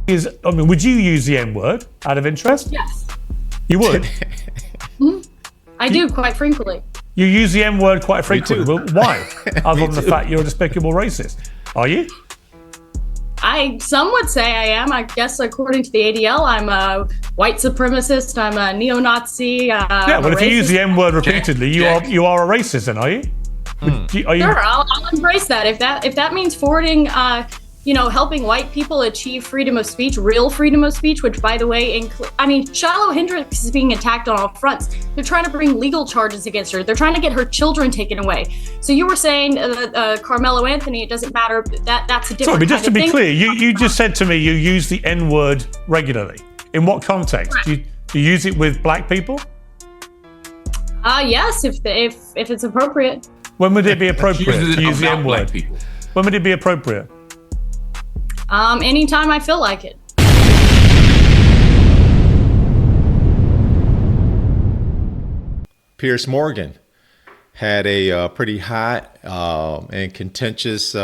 Would you use the N-word out of interest? Yes. You would? I do quite frequently. You use the N-word quite frequently. too. Well, why? Other than the fact you're a despicable racist. Are you? Some would say I am. I guess according to the ADL, I'm a white supremacist. I'm a neo-Nazi. Yeah, well, if you use the N-word repeatedly, you are a racist then, are you? Sure, I'll embrace that. If that means forwarding, helping white people achieve freedom of speech, real freedom of speech, which, by the way, Shiloh Hendrix is being attacked on all fronts. They're trying to bring legal charges against her. They're trying to get her children taken away. So you were saying Carmelo Anthony, it doesn't matter. That's a different Sorry, but just to be thing. clear, you just said to me you use the N-word regularly. In what context? Right. Do you use it with black people? Yes, if it's appropriate. When would it be appropriate Uses it to use the about black N-word? people. When would it be appropriate? Anytime I feel like it. Piers Morgan had a pretty hot and contentious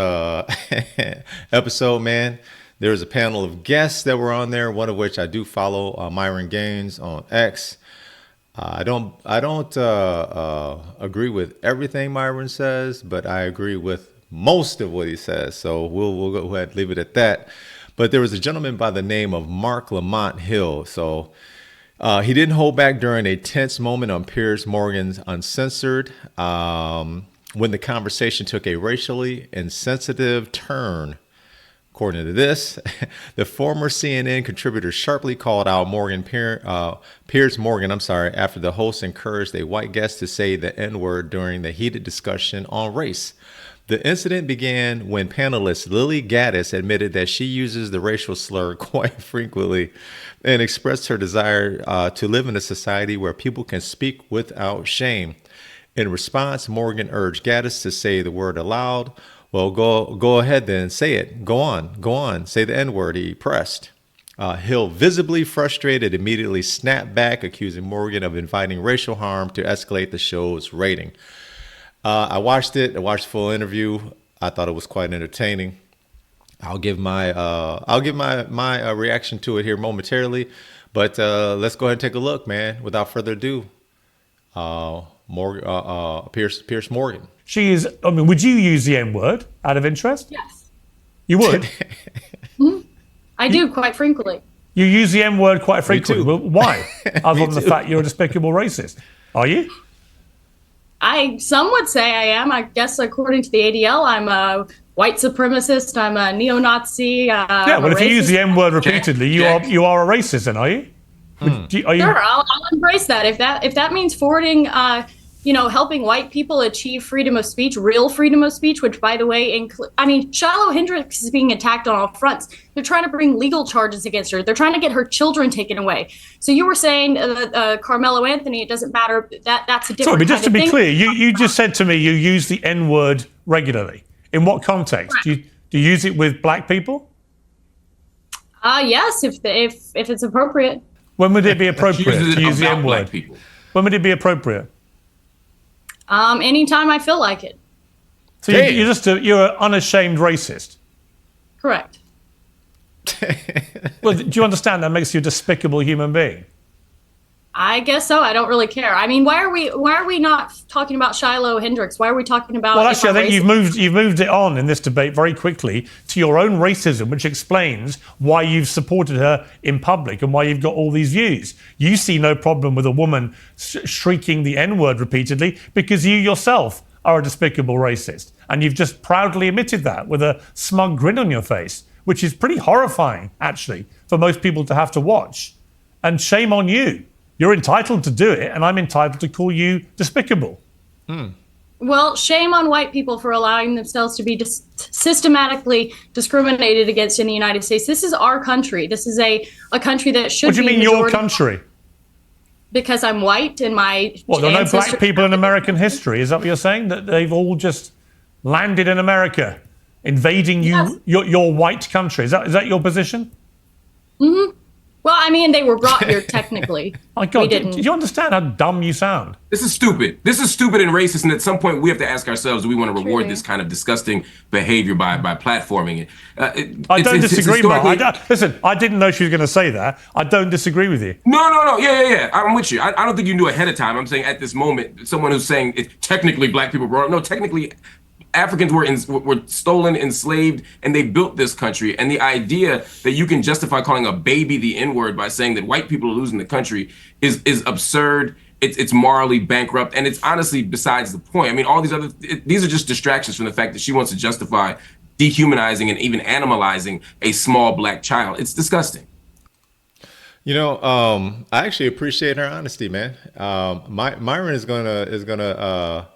episode, man. There was a panel of guests that were on there, one of which I do follow, Myron Gaines on X. I don't agree with everything Myron says, but I agree with most of what he says. So we'll go ahead and leave it at that. But there was a gentleman by the name of Marc Lamont Hill. So he didn't hold back during a tense moment on Piers Morgan's Uncensored when the conversation took a racially insensitive turn. According to this, the former CNN contributor sharply called out Piers Morgan, after the host encouraged a white guest to say the N-word during the heated discussion on race. The incident began when panelist Lilly Gaddis admitted that she uses the racial slur quite frequently and expressed her desire to live in a society where people can speak without shame. In response, Morgan urged Gaddis to say the word aloud. Well, go ahead then, say it. Go on, say the N-word, he pressed. Hill, visibly frustrated, immediately snapped back, accusing Morgan of inviting racial harm to escalate the show's rating. I watched the full interview. I thought it was quite entertaining. I'll give my reaction to it here momentarily, but let's go ahead and take a look, man. Without further ado, Piers Morgan. Would you use the N-word out of interest? Yes. You would? I do quite frequently. You use the N-word quite frequently. too. Well, why? Other than the too. fact you're a despicable racist. Are you? Some would say I am. I guess according to the ADL, I'm a white supremacist. I'm a neo-Nazi. Yeah, well, if you use the N-word repeatedly, you are a racist then, are you? Sure, I'll embrace that. If that means forwarding, helping white people achieve freedom of speech, real freedom of speech, which, by the way, Shiloh Hendrix is being attacked on all fronts. They're trying to bring legal charges against her. They're trying to get her children taken away. So you were saying Carmelo Anthony, it doesn't matter. That's a different Sorry, but just to kind be of clear, you just said to me you use the N-word regularly. In what context? Right. Do you use it with black people? Yes, if it's appropriate. When would it be appropriate Uses to it use the about N-word? black people. When would it be appropriate? Anytime I feel like it. So you're an unashamed racist. Correct. Well, do you understand that makes you a despicable human being? I guess so. I don't really care. Why are we not talking about Shiloh Hendrix? Why are we talking about? Well, actually, I think you've moved it on in this debate very quickly to your own racism, which explains why you've supported her in public and why you've got all these views. You see no problem with a woman shrieking the N-word repeatedly because you yourself are a despicable racist, and you've just proudly admitted that with a smug grin on your face, which is pretty horrifying, actually, for most people to have to watch. And shame on you. You're entitled to do it, and I'm entitled to call you despicable. Well, shame on white people for allowing themselves to be systematically discriminated against in the United States. This is our country. This is a country that should be. What do you mean your country? Because I'm white and my There are no black people in American history? Is that what you're saying? That they've all just landed in America, invading Yes. your white country? Is that your position? Mm-hmm. Well, I mean, they were brought here technically. My God, do you understand how dumb you sound? This is stupid. This is stupid and racist. And at some point, we have to ask ourselves: do we want to reward this kind of disgusting behavior by platforming it? I don't disagree, Mark. Listen, I didn't know she was going to say that. I don't disagree with you. No. Yeah. I'm with you. I don't think you knew ahead of time. I'm saying at this moment, someone who's saying technically black people brought up. No, technically, Africans were stolen, enslaved, and they built this country. And the idea that you can justify calling a baby the N-word by saying that white people are losing the country is absurd. It's morally bankrupt, and it's honestly besides the point. I mean, all these are just distractions from the fact that she wants to justify dehumanizing and even animalizing a small black child. It's disgusting. You know, I actually appreciate her honesty, man. Myron is gonna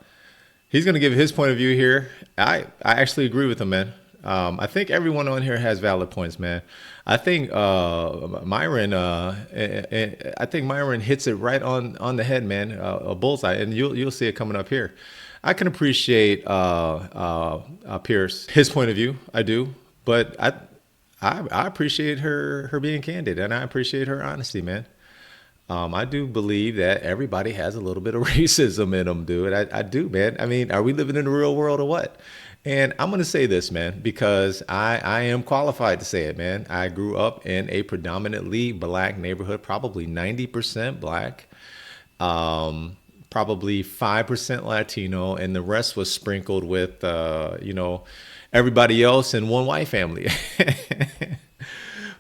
he's going to give his point of view here. I actually agree with him, man. I think everyone on here has valid points, man. I think Myron hits it right on the head, man. A bullseye, and you'll see it coming up here. I can appreciate Piers, his point of view. I do, but I appreciate her being candid, and I appreciate her honesty, man. I do believe that everybody has a little bit of racism in them, dude. I do, man. I mean, are we living in the real world or what? And I'm going to say this, man, because I am qualified to say it, man. I grew up in a predominantly black neighborhood, probably 90% black, probably 5% Latino, and the rest was sprinkled with, everybody else in one white family.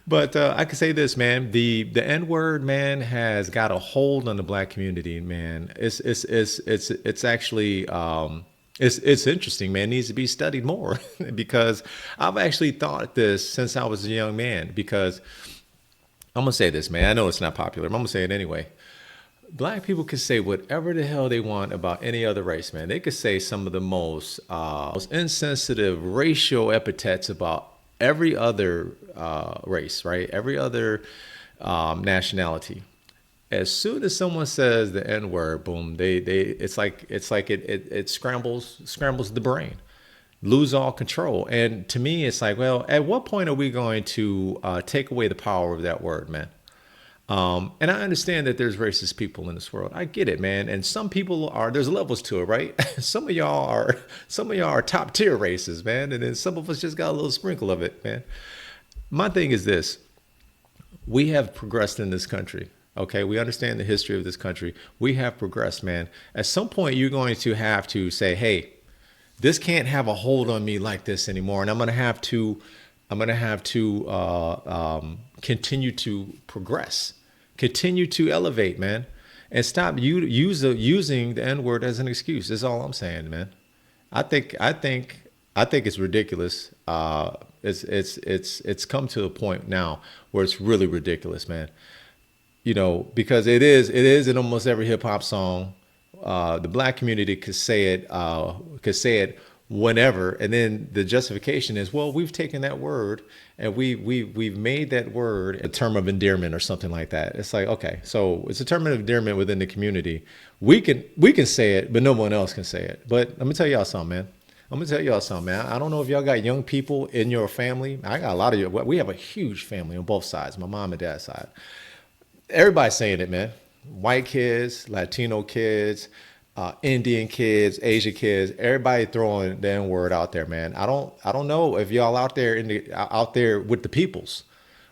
But I can say this, man, the N-word, man, has got a hold on the black community, man. It's actually it's interesting, man. It needs to be studied more because I've actually thought this since I was a young man. Because I'm gonna say this, man. I know it's not popular, but I'm gonna say it anyway. Black people can say whatever the hell they want about any other race, man. They could say some of the most insensitive racial epithets about every other race, right? Every other nationality. As soon as someone says the N-word, boom, it's like it scrambles the brain, lose all control. And to me, it's like, well, at what point are we going to take away the power of that word, man? And I understand that there's racist people in this world. I get it, man. And some people there's levels to it, right? Some of y'all are top tier racists, man. And then some of us just got a little sprinkle of it, man. My thing is this: we have progressed in this country. Okay, we understand the history of this country. We have progressed, man. At some point, you're going to have to say, hey, this can't have a hold on me like this anymore. And I'm going to have to continue to progress, continue to elevate, man, and stop using the N-word as an excuse. That's all I'm saying, man. I think it's ridiculous. It's come to a point now where it's really ridiculous, man. You know, because it is in almost every hip hop song. The black community could say it whenever, and then the justification is, well, we've taken that word and we've made that word a term of endearment or something like that. It's like, okay, so it's a term of endearment within the community. We can say it, but no one else can say it. But let me tell y'all something, man. I don't know if y'all got young people in your family. I got a lot of you. We have a huge family on both sides, my mom and dad's side. Everybody's saying it, man. White kids, Latino kids, Indian kids, Asian kids, everybody throwing the N-word out there, man. I don't know if y'all out there with the peoples,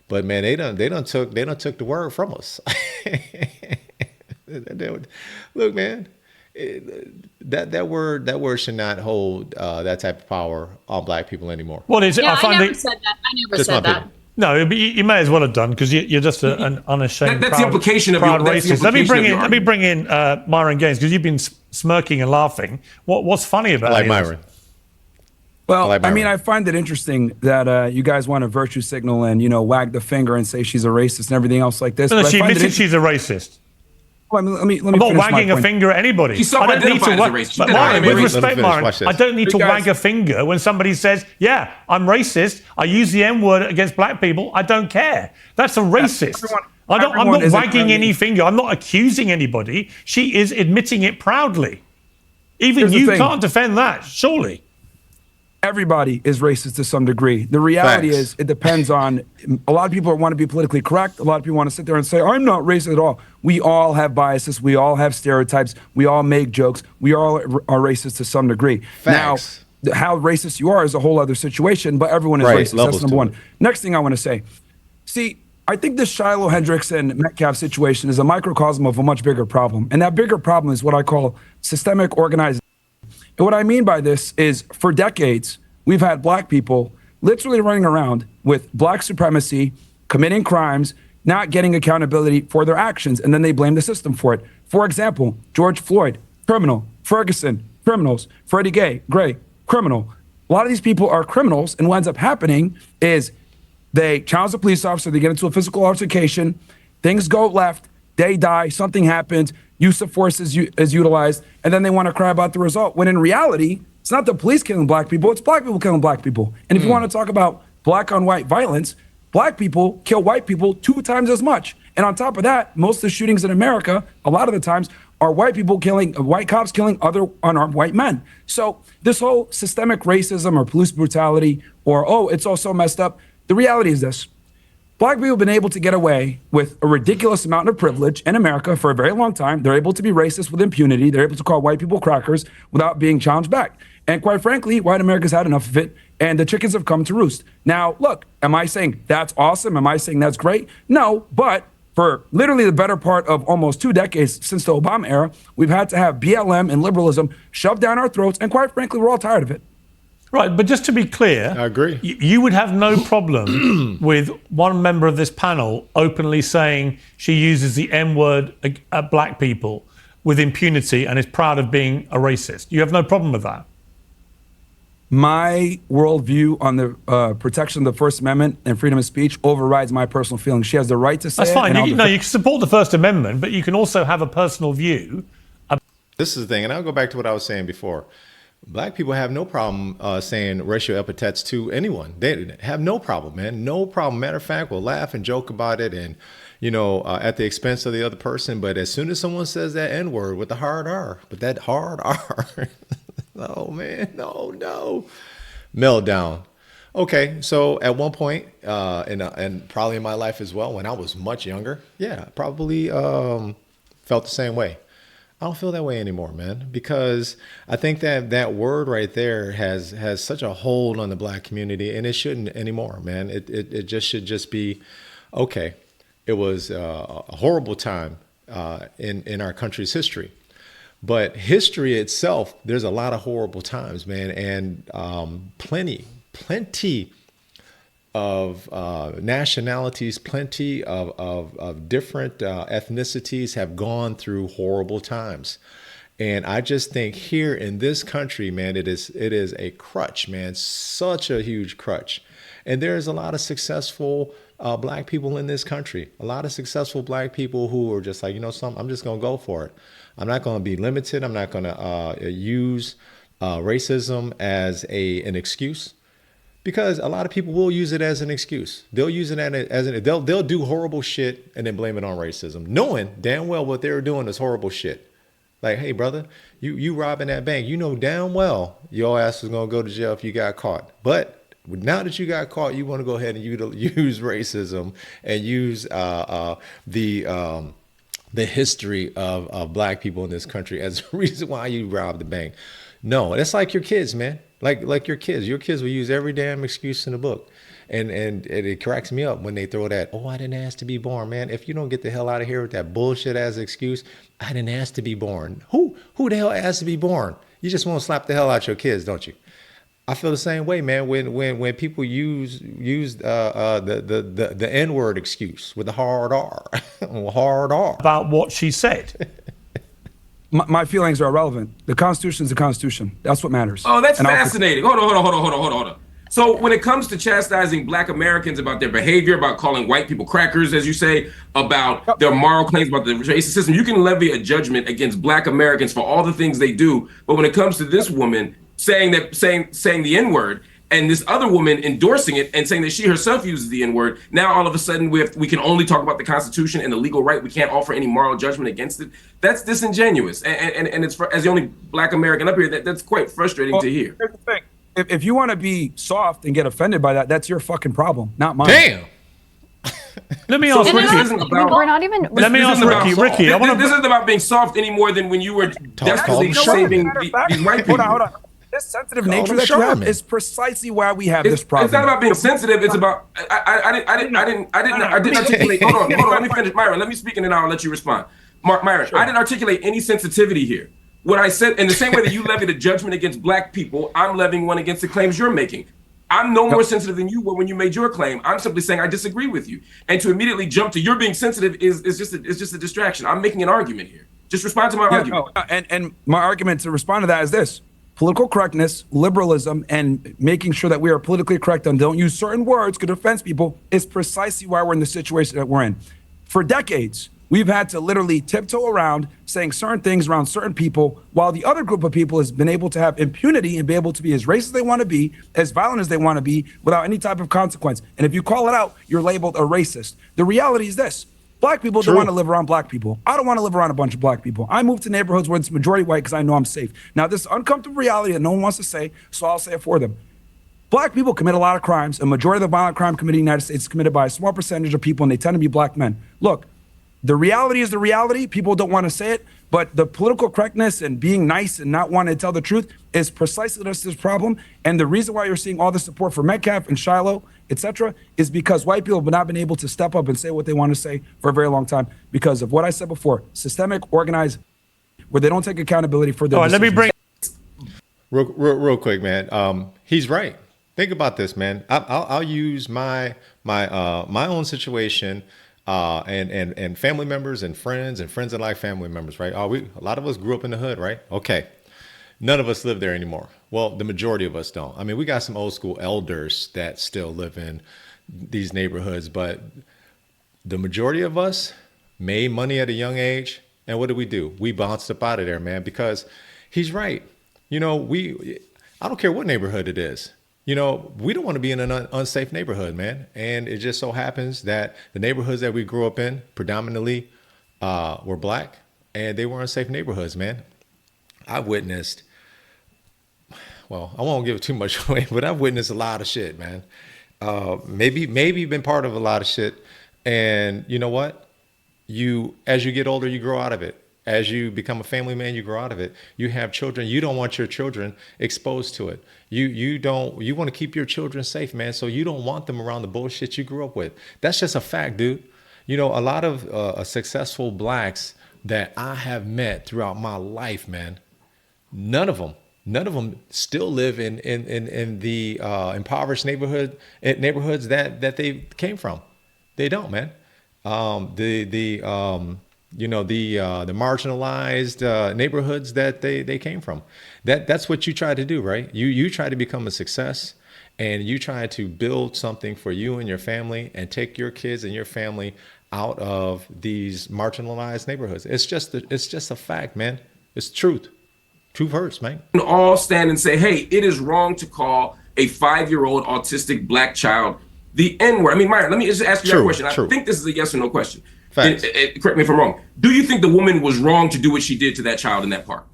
but man, they done took the word from us. Look, man, that word should not hold that type of power on black people anymore. What is it? Yeah, I never said that. I never said that. No, you may as well have done because you're just an unashamed, that's the implication of your racist. Let me bring in Myron Gaines because you've been smirking and laughing. What's funny about it? Myron. Well, I mean, I find it interesting that you guys want to virtue signal and wag the finger and say she's a racist and everything else like this. No, she admits she's a racist. Well, let me I'm not wagging a finger at anybody. I don't need to but Myron, with respect, Myron, I don't need to wag a finger when somebody says, yeah, I'm racist. I use the N-word against black people. I don't care. That's a racist. I'm not wagging any finger. I'm not accusing anybody. She is admitting it proudly. Even you can't defend that, surely. everybody is racist to some degree. The reality is it depends on, a lot of people want to be politically correct. A lot of people want to sit there and say, I'm not racist at all. We all have biases. We all have stereotypes. We all make jokes. We all are racist to some degree. Facts. Now, how racist you are is a whole other situation, but everyone is racist. That's number one. Next thing I want to say, see, I think the Shiloh Hendrix and Metcalf situation is a microcosm of a much bigger problem. And that bigger problem is what I call systemic organization. And what I mean by this is for decades, we've had black people literally running around with black supremacy, committing crimes, not getting accountability for their actions, and then they blame the system for it. For example, George Floyd, criminal. Ferguson, criminals. Freddie Gray, criminal. A lot of these people are criminals, and what ends up happening is they challenge a police officer, they get into a physical altercation, things go left, they die, something happens, use of force is utilized, and then they want to cry about the result. When in reality, it's not the police killing black people, it's black people killing black people. And if you want to talk about black on white violence, black people kill white people 2 times as much. And on top of that, most of the shootings in America, a lot of the times, are white cops killing other unarmed white men. So this whole systemic racism or police brutality or, oh, it's all so messed up. The reality is this. Black people have been able to get away with a ridiculous amount of privilege in America for a very long time. They're able to be racist with impunity. They're able to call white people crackers without being challenged back. And quite frankly, white America's had enough of it, and the chickens have come to roost. Now, look, am I saying that's awesome? Am I saying that's great? No, but for literally the better part of almost 2 decades since the Obama era, we've had to have BLM and liberalism shoved down our throats, and quite frankly, we're all tired of it. Right, but just to be clear, I agree. You would have no problem with one member of this panel openly saying she uses the N-word at black people with impunity and is proud of being a racist. You have no problem with that? My worldview on the protection of the First Amendment and freedom of speech overrides my personal feelings. She has the right to say That's fine. You can support the First Amendment, but you can also have a personal view. This is the thing, and I'll go back to what I was saying before. Black people have no problem saying racial epithets to anyone. They have no problem, man. No problem. Matter of fact, we'll laugh and joke about it and, at the expense of the other person. But as soon as someone says that N-word with the hard R, but that hard R, oh, man, no. Meltdown. Okay, so at one point, and probably in my life as well, when I was much younger, yeah, probably felt the same way. I don't feel that way anymore, man, because I think that word right there has such a hold on the black community, and it shouldn't anymore, man. It just should just be, okay, it was a horrible time in our country's history. But history itself, there's a lot of horrible times, man, and plenty of nationalities, plenty of different ethnicities have gone through horrible times. And I just think here in this country, man, it is a crutch, man, such a huge crutch. And there's a lot of successful black people in this country, a lot of successful black people who are just like, something, I'm just going to go for it. I'm not going to be limited. I'm not going to use racism as an excuse. Because a lot of people will use it as an excuse. They'll use it they'll do horrible shit and then blame it on racism, knowing damn well what they were doing is horrible shit. Like, hey, brother, you robbing that bank. You know damn well your ass was gonna go to jail if you got caught. But now that you got caught, you want to go ahead and use racism and use the history of black people in this country as a reason why you robbed the bank. No, it's like your kids, man. Like your kids will use every damn excuse in the book. And it cracks me up when they throw that, oh, I didn't ask to be born, man. If you don't get the hell out of here with that bullshit as excuse, I didn't ask to be born. Who the hell asked to be born? You just want to slap the hell out your kids, don't you? I feel the same way, man, when people use the N-word excuse with the hard R. Hard R. About what she said. My feelings are irrelevant. The Constitution is the Constitution. That's what matters. Oh, that's fascinating. Hold on. So when it comes to chastising black Americans about their behavior, about calling white people crackers, as you say, about their moral claims about the racist system, you can levy a judgment against black Americans for all the things they do. But when it comes to this woman saying the N-word, and this other woman endorsing it and saying that she herself uses the N-word, now all of a sudden we can only talk about the Constitution and the legal right. We can't offer any moral judgment against it. That's disingenuous. And it's as the only black American up here, that's quite frustrating to hear. Here's the thing. if you want to be soft and get offended by that, that's your fucking problem, not mine. Damn. Let me ask Rikki. We're not even. Let me ask Rikki. Rikki, this isn't about being soft any more than when you were desperately saving these white people. Hold on. This sensitive nature that you have is precisely why we have this problem. It's not about being sensitive. It's about I didn't articulate. Hold on. Let me finish, Myron. Let me speak and then I'll let you respond. Myron, I didn't articulate any sensitivity here. What I said, in the same way that you levied a judgment against black people, I'm levying one against the claims you're making. I'm no more sensitive than you were when you made your claim. I'm simply saying I disagree with you. And to immediately jump to you're being sensitive is just a distraction. I'm making an argument here. Just respond to my argument. No, and my argument to respond to that is this. Political correctness, liberalism, and making sure that we are politically correct and don't use certain words could offend people is precisely why we're in the situation that we're in. For decades, we've had to literally tiptoe around saying certain things around certain people, while the other group of people has been able to have impunity and be able to be as racist as they want to be, as violent as they want to be, without any type of consequence. And if you call it out, you're labeled a racist. The reality is this. Black people don't want to live around black people. I don't want to live around a bunch of black people. I move to neighborhoods where it's majority white because I know I'm safe. Now, this is uncomfortable reality that no one wants to say, so I'll say it for them. Black people commit a lot of crimes. A majority of the violent crime committed in the United States is committed by a small percentage of people, and they tend to be black men. Look, the reality is the reality. People don't want to say it, but the political correctness and being nice and not wanting to tell the truth is precisely this problem. And the reason why you're seeing all the support for Metcalf and Shiloh, etc., is because white people have not been able to step up and say what they want to say for a very long time because of what I said before, systemic, organized, where they don't take accountability for their decisions. Let me bring real quick, man. He's right. Think about this, man. I'll use my own situation. And family members and friends that like family members, right? A lot of us grew up in the hood, right? Okay. None of us live there anymore. Well, the majority of us don't. I mean, we got some old school elders that still live in these neighborhoods, but the majority of us made money at a young age. And what do? We bounced up out of there, man, because he's right. You know, I don't care what neighborhood it is. You know, we don't want to be in an unsafe neighborhood, man. And it just so happens that the neighborhoods that we grew up in predominantly were black, and they were unsafe neighborhoods, man. I've witnessed, well, I won't give too much away, but I've witnessed a lot of shit, man. Maybe been part of a lot of shit. And you know what? As you get older, you grow out of it. As you become a family man, you grow out of it. You have children. You don't want your children exposed to it. You want to keep your children safe, man. So you don't want them around the bullshit you grew up with. That's just a fact, dude. You know, a lot of successful blacks that I have met throughout my life, man, none of them still live in the impoverished neighborhoods that they came from. They don't, man. The marginalized neighborhoods that they came from. That's what you try to do, right? You try to become a success, and you try to build something for you and your family and take your kids and your family out of these marginalized neighborhoods. It's just a fact, man. It's truth. Truth hurts, man. We can all stand and say, hey, it is wrong to call a 5-year-old autistic black child the N-word. I mean, Myron, let me just ask you a question. I think this is a yes or no question. Correct me if I'm wrong. Do you think the woman was wrong to do what she did to that child in that park?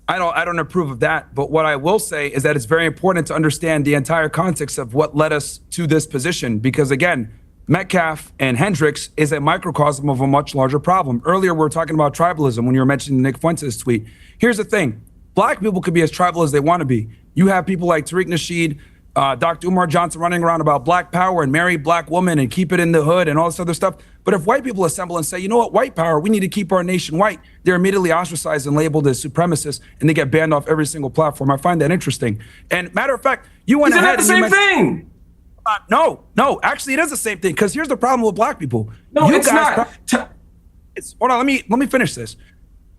I don't approve of that. But what I will say is that it's very important to understand the entire context of what led us to this position. Because again, Metcalf and Hendrix is a microcosm of a much larger problem. Earlier, we were talking about tribalism when you were mentioning Nick Fuentes' tweet. Here's the thing. Black people could be as tribal as they want to be. You have people like Tariq Nasheed, Dr. Umar Johnson running around about black power and marry black women and keep it in the hood and all this other stuff. But if white people assemble and say, you know what, white power, we need to keep our nation white, they're immediately ostracized and labeled as supremacists, and they get banned off every single platform. I find that interesting. And matter of fact, you went ahead and the same thing. No, actually, it is the same thing. Because here's the problem with black people. No, it's not. Hold on, let me finish this.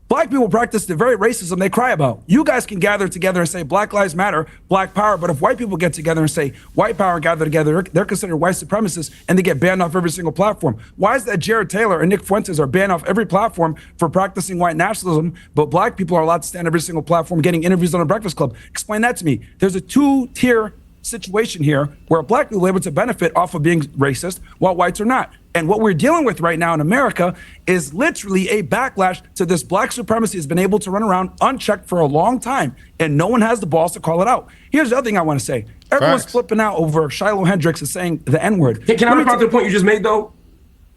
Black people practice the very racism they cry about. You guys can gather together and say Black Lives Matter, Black Power, but if white people get together and say white power, gather together, they're considered white supremacists and they get banned off every single platform. Why is that Jared Taylor and Nick Fuentes are banned off every platform for practicing white nationalism, but black people are allowed to stand every single platform getting interviews on a Breakfast Club? Explain that to me. There's a two-tier situation here where black people are able to benefit off of being racist while whites are not. And what we're dealing with right now in America is literally a backlash to this black supremacy has been able to run around unchecked for a long time, and no one has the balls to call it out. Here's the other thing I want to say. Everyone's flipping out over Shiloh Hendrix is saying the N-word. Can I respond to the point you just made, though?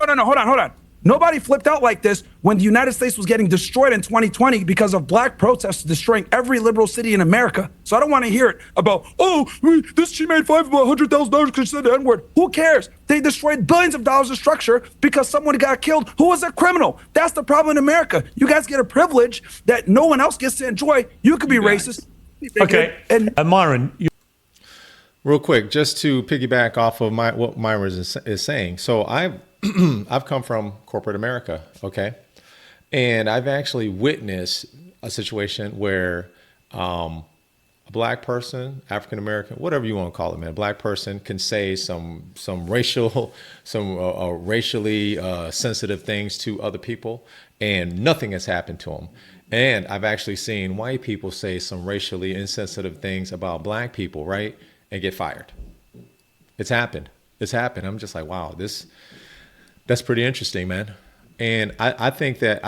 No, hold on. Nobody flipped out like this when the United States was getting destroyed in 2020 because of black protests destroying every liberal city in America. So I don't want to hear it about, she made $100,000 because she said the N-word. Who cares? They destroyed billions of dollars of structure because someone got killed who was a criminal. That's the problem in America. You guys get a privilege that no one else gets to enjoy. You could be racist. Okay, and Myron. Real quick, just to piggyback off of what Myron is saying. So I've come from corporate America, okay? And I've actually witnessed a situation where a black person, African American, whatever you want to call it, man, a black person can say some racially sensitive things to other people, and nothing has happened to them. And I've actually seen white people say some racially insensitive things about black people, right, and get fired. It's happened. I'm just like, wow, that's pretty interesting, man. And I think if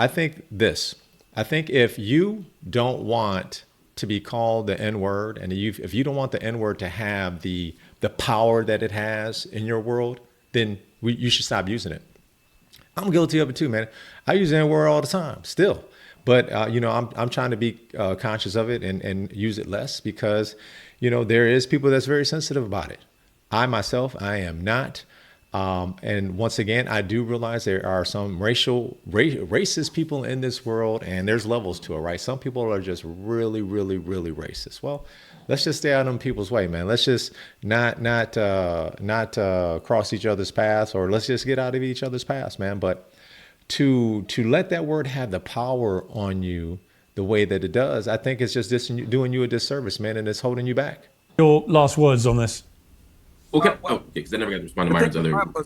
you don't want to be called the N-word, and if you don't want the N-word to have the power that it has in your world, then you should stop using it. I'm guilty of it too, man. I use the N-word all the time still. But, I'm trying to be conscious of it and use it less because, there is people that's very sensitive about it. I am not. And once again, I do realize there are some racist people in this world, and there's levels to it, right? Some people are just really, really, really racist. Well, let's just stay out of them people's way, man. Let's just not cross each other's paths, or let's just get out of each other's paths, man. But to let that word have the power on you the way that it does, I think it's just doing you a disservice, man, and it's holding you back. Your last words on this. Okay. Because I never got to respond to Myron's other.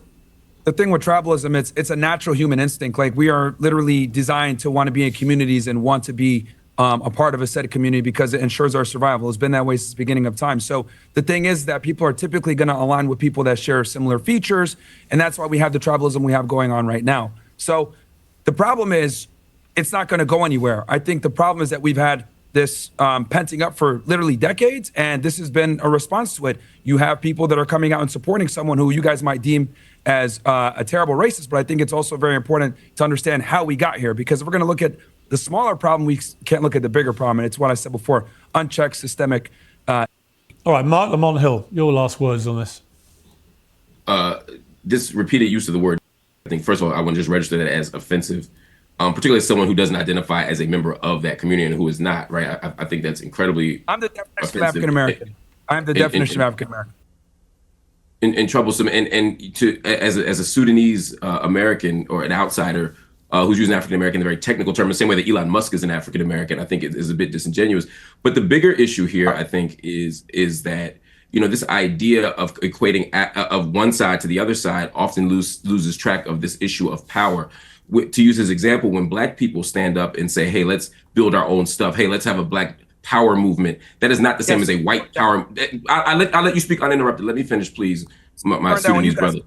The thing with tribalism, it's a natural human instinct. Like, we are literally designed to want to be in communities and want to be a part of a set of community because it ensures our survival. It's been that way since the beginning of time. So the thing is that people are typically going to align with people that share similar features, and that's why we have the tribalism we have going on right now. So the problem is it's not going to go anywhere. I think the problem is that we've had this penting up for literally decades, and this has been a response to it. You have people that are coming out and supporting someone who you guys might deem as a terrible racist, but I think it's also very important to understand how we got here, because if we're going to look at the smaller problem, we can't look at the bigger problem, and it's what I said before, unchecked systemic. All right, Marc Lamont Hill, your last words on this. This repeated use of the word, I think, first of all, I want to just register that as offensive. Particularly as someone who doesn't identify as a member of that community and who is not, right? I think that's incredibly I'm the definition of African American. I'm the definition of African American. And troublesome. And to as a Sudanese American or an outsider who's using African American, the very technical term, the same way that Elon Musk is an African American, I think it is a bit disingenuous. But the bigger issue here, I think, is that this idea of equating of one side to the other side often loses track of this issue of power. To use his example, when Black people stand up and say, hey, let's build our own stuff. Hey, let's have a Black power movement. That is not the same as a white power. I'll let you speak uninterrupted. Let me finish, please, my Sudanese brother.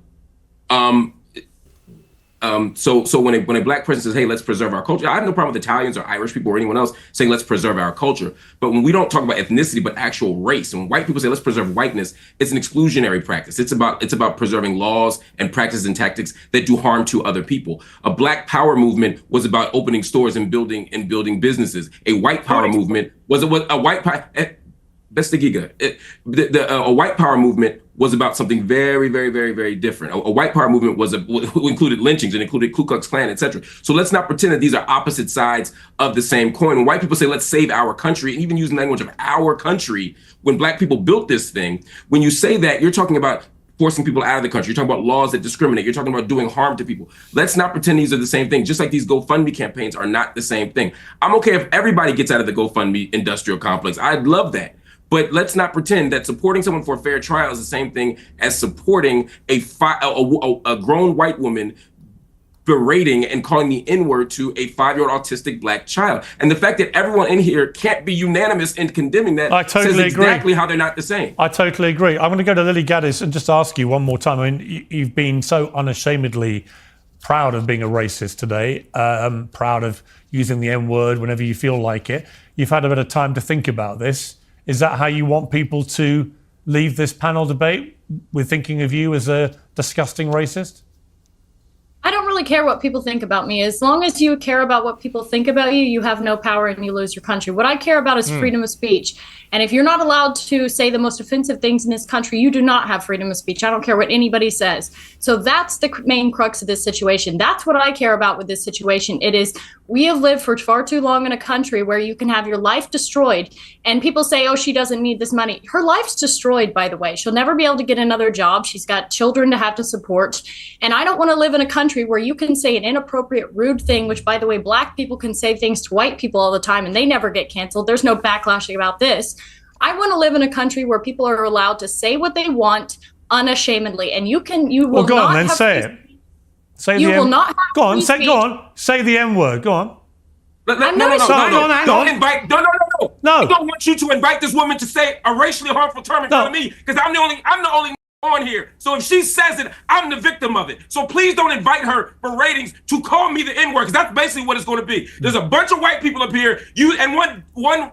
So when a Black person says, hey, let's preserve our culture, I have no problem with Italians or Irish people or anyone else saying let's preserve our culture. But when we don't talk about ethnicity, but actual race, and when white people say let's preserve whiteness, it's an exclusionary practice. It's about preserving laws and practices and tactics that do harm to other people. A Black power movement was about opening stores and building businesses. A white power movement was a white power. That's the giga. A white power movement was about something very, very, very, very different. A white power movement included lynchings and included Ku Klux Klan, etc. So let's not pretend that these are opposite sides of the same coin. When white people say, let's save our country, and even using the language of our country, when Black people built this thing, when you say that, you're talking about forcing people out of the country. You're talking about laws that discriminate. You're talking about doing harm to people. Let's not pretend these are the same thing, just like these GoFundMe campaigns are not the same thing. I'm okay if everybody gets out of the GoFundMe industrial complex. I'd love that. But let's not pretend that supporting someone for a fair trial is the same thing as supporting a grown white woman berating and calling the N-word to a 5-year-old autistic black child. And the fact that everyone in here can't be unanimous in condemning that I totally says exactly agree. how they're not the same. I totally agree. I'm going to go to Lilly Gaddis and just ask you one more time. I mean, you've been so unashamedly proud of being a racist today, proud of using the N-word whenever you feel like it. You've had a bit of time to think about this. Is that how you want people to leave this panel debate, with thinking of you as a disgusting racist? I don't really care what people think about me. As long as you care about what people think about you, you have no power and you lose your country. What I care about is freedom of speech. And if you're not allowed to say the most offensive things in this country, you do not have freedom of speech. I don't care what anybody says. So that's the main crux of this situation. That's what I care about with this situation. It is, we have lived for far too long in a country where you can have your life destroyed. And people say, oh, she doesn't need this money. Her life's destroyed, by the way. She'll never be able to get another job. She's got children to have to support. And I don't want to live in a country where you can say an inappropriate, rude thing, which, by the way, black people can say things to white people all the time and they never get canceled. There's no backlashing about this. I want to live in a country where people are allowed to say what they want unashamedly. And you will well, go not on then, have say it. Say you the will M- not have Go on, free say, speech. go on. Say the M-word. Go on. No. hang on. Don't invite. No. No. I don't want you to invite this woman to say a racially harmful term in front of me, because I'm the only on here. So if she says it, I'm the victim of it. So please don't invite her for ratings to call me the N-word, because that's basically what it's going to be. There's a bunch of white people up here. You and one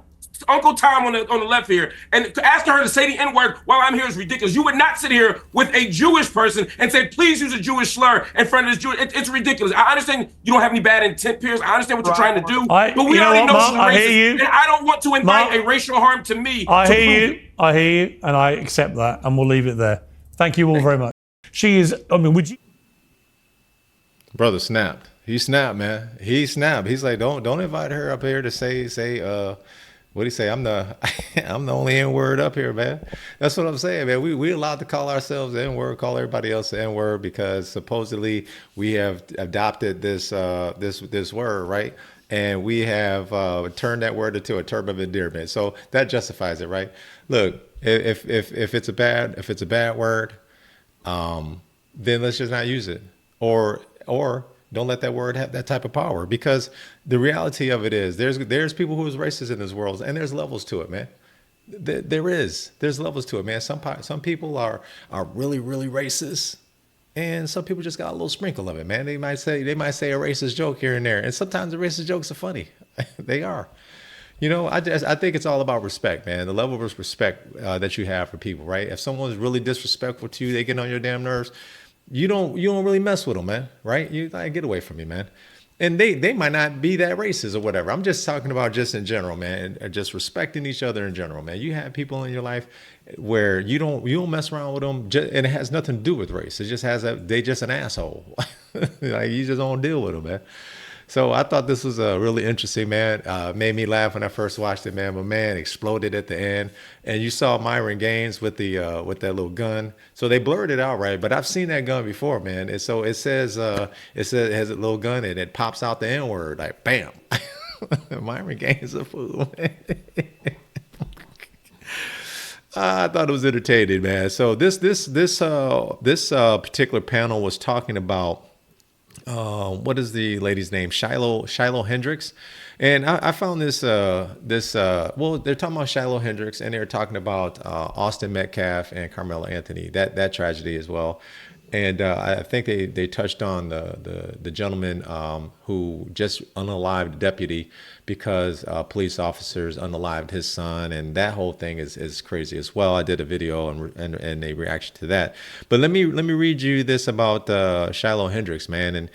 Uncle Tom on the left here, and asking her to say the N-word while I'm here is ridiculous. You would not sit here with a Jewish person and say, please use a Jewish slur in front of this Jewish. It's ridiculous. I understand you don't have any bad intent, Piers. I understand what you're trying to do. But we already know she's racist, and I don't want to invite a racial harm to me. I hear you, and I accept that, and we'll leave it there. Thank you all very much. She is, I mean, would you? Brother snapped. He snapped, man. He snapped. He's like, don't invite her up here to say, what do you say? I'm the only N-word up here, man. That's what I'm saying, man. We allowed to call ourselves the N-word, call everybody else the N-word, because supposedly we have adopted this word, right? And we have turned that word into a term of endearment. So that justifies it, right? Look, if it's a bad word, then let's just not use it, or don't let that word have that type of power, because the reality of it is there's people who is racist in this world, and there's levels to it, man. There's levels to it, man. Some people are really, really racist, and some people just got a little sprinkle of it, man. They might say a racist joke here and there, and sometimes the racist jokes are funny. They are. You know, I think it's all about respect, man. The level of respect that you have for people, right? If someone's really disrespectful to you, they get on your damn nerves. You don't really mess with them, man, right? You like, get away from me, man. And they might not be that racist or whatever. I'm just talking about just in general, man, and just respecting each other in general, man. You have people in your life where you don't mess around with them, and it has nothing to do with race. It just they just an asshole. Like, you just don't deal with them, man. So I thought this was really interesting, man. Made me laugh when I first watched it, man. My man exploded at the end, and you saw Myron Gaines with that little gun. So they blurred it out, right? But I've seen that gun before, man. And so it says it has a little gun and it pops out the N-word, like bam. Myron Gaines a fool, man. I thought it was entertaining, man. So this particular panel was talking about. What is the lady's name? Shiloh Hendrix. And I found well, they're talking about Shiloh Hendrix, and they're talking about Austin Metcalf and Carmelo Anthony, that tragedy as well. And I think they touched on the gentleman who just unalived a deputy because police officers unalived his son, and that whole thing is crazy as well. I did a video and a reaction to that. But let me read you this about Shiloh Hendrix, man. And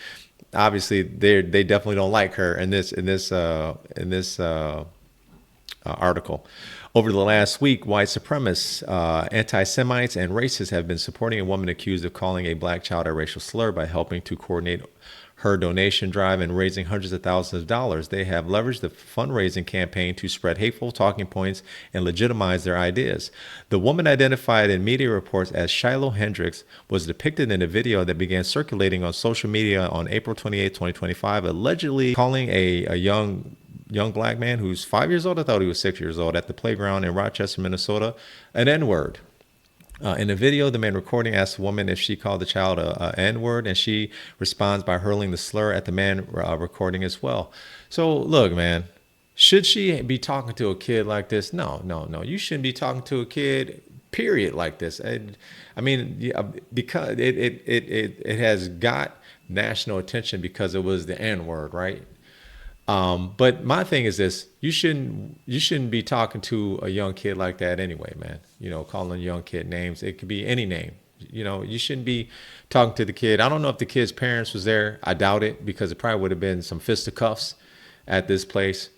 obviously they definitely don't like her in this article. Over the last week, white supremacists, anti-Semites, and racists have been supporting a woman accused of calling a black child a racial slur by helping to coordinate her donation drive and raising hundreds of thousands of dollars. They have leveraged the fundraising campaign to spread hateful talking points and legitimize their ideas. The woman, identified in media reports as Shiloh Hendrix, was depicted in a video that began circulating on social media on April 28, 2025, allegedly calling a young black man who's 5 years old, I thought he was 6 years old, at the playground in Rochester, Minnesota, an N-word. In the video, the man recording asks the woman if she called the child a N-word, and she responds by hurling the slur at the man recording as well. So look, man, should she be talking to a kid like this? No. You shouldn't be talking to a kid, period, like this. I mean, yeah, because it has got national attention because it was the N-word, right? But my thing is this: you shouldn't be talking to a young kid like that anyway, man. You know, calling a young kid names. It could be any name. You know, you shouldn't be talking to the kid. I don't know if the kid's parents was there. I doubt it, because it probably would have been some fisticuffs at this place.